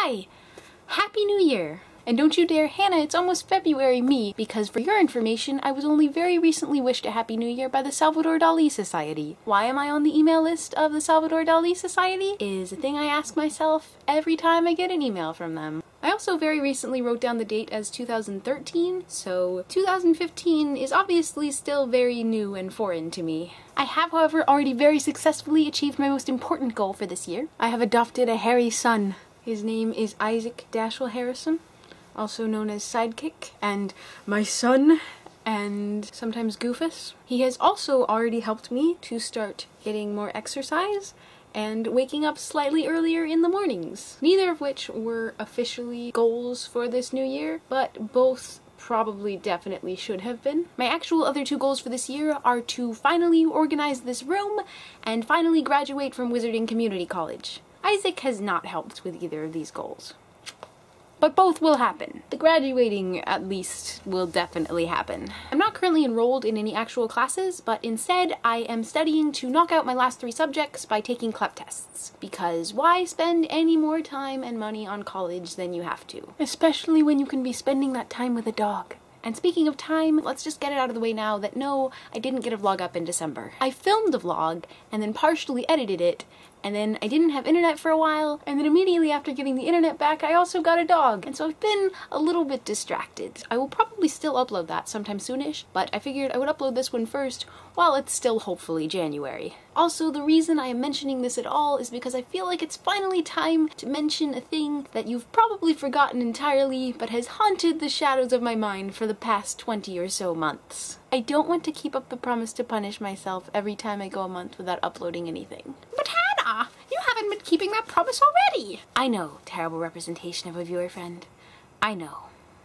Hi! Happy New Year! And don't you dare, Hannah, it's almost February me, because for your information, I was only very recently wished a Happy New Year by the Salvador Dali Society. Why am I on the email list of the Salvador Dali Society? Is a thing I ask myself every time I get an email from them. I also very recently wrote down the date as 2013, so 2015 is obviously still very new and foreign to me. I have, however, already very successfully achieved my most important goal for this year. I have adopted a hairy son. His name is Isaac Dashel Harrison, also known as Sidekick, and my son, and sometimes Goofus. He has also already helped me to start getting more exercise and waking up slightly earlier in the mornings. Neither of which were officially goals for this new year, but both probably definitely should have been. My actual other two goals for this year are to finally organize this room and finally graduate from Wizarding Community College. Isaac has not helped with either of these goals, but both will happen. The graduating, at least, will definitely happen. I'm not currently enrolled in any actual classes, but instead I am studying to knock out my last 3 subjects by taking CLEP tests. Because why spend any more time and money on college than you have to? Especially when you can be spending that time with a dog. And speaking of time, let's just get it out of the way now that no, I didn't get a vlog up in December. I filmed a vlog and then partially edited it, and then I didn't have internet for a while, and then immediately after getting the internet back, I also got a dog. And so I've been a little bit distracted. I will probably still upload that sometime soonish, but I figured I would upload this one first while it's still hopefully January. Also, the reason I am mentioning this at all is because I feel like it's finally time to mention a thing that you've probably forgotten entirely, but has haunted the shadows of my mind for the past 20 or so months. I don't want to keep up the promise to punish myself every time I go a month without uploading anything. But Hannah, you haven't been keeping that promise already! I know, terrible representation of a viewer friend. I know.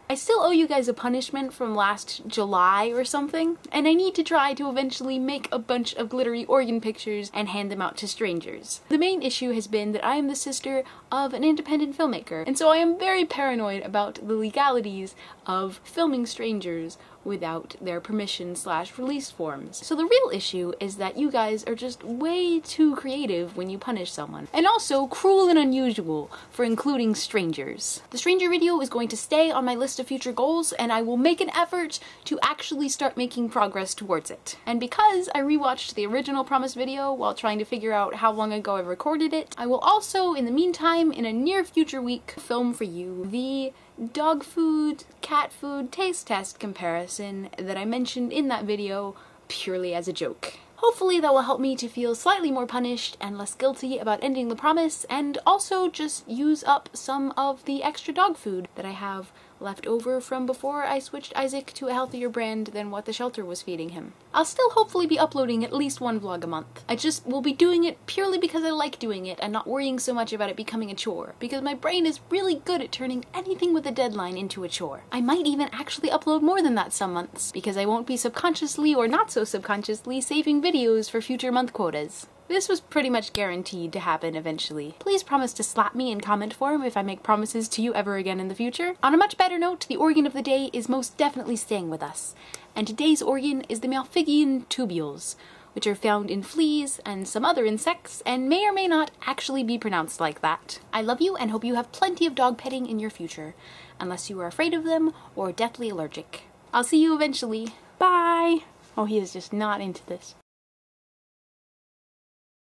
I still owe you guys a punishment from last July or something, and I need to try to eventually make a bunch of glittery organ pictures and hand them out to strangers. The main issue has been that I am the sister of an independent filmmaker, and so I am very paranoid about the legalities of filming strangers without their permission/release forms. So the real issue is that you guys are just way too creative when you punish someone, and also cruel and unusual for including strangers. The stranger video is going to stay on my list of future goals, and I will make an effort to actually start making progress towards it. And because I rewatched the original promise video while trying to figure out how long ago I recorded it, I will also, in the meantime, in a near future week, film for you the dog food, cat food taste test comparison that I mentioned in that video purely as a joke. Hopefully that will help me to feel slightly more punished and less guilty about ending the promise, and also just use up some of the extra dog food that I have left over from before I switched Isaac to a healthier brand than what the shelter was feeding him. I'll still hopefully be uploading at least one vlog a month. I just will be doing it purely because I like doing it and not worrying so much about it becoming a chore, because my brain is really good at turning anything with a deadline into a chore. I might even actually upload more than that some months, because I won't be subconsciously or not so subconsciously saving videos for future month quotas. This was pretty much guaranteed to happen eventually. Please promise to slap me in comment form if I make promises to you ever again in the future. On a much better note, the organ of the day is most definitely staying with us. And today's organ is the Malpighian tubules, which are found in fleas and some other insects, and may or may not actually be pronounced like that. I love you and hope you have plenty of dog petting in your future, unless you are afraid of them or deathly allergic. I'll see you eventually. Bye! Oh, he is just not into this.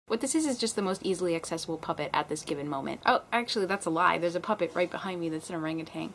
What this is just the most easily accessible puppet at this given moment. Oh, actually that's a lie. There's a puppet right behind me that's an orangutan.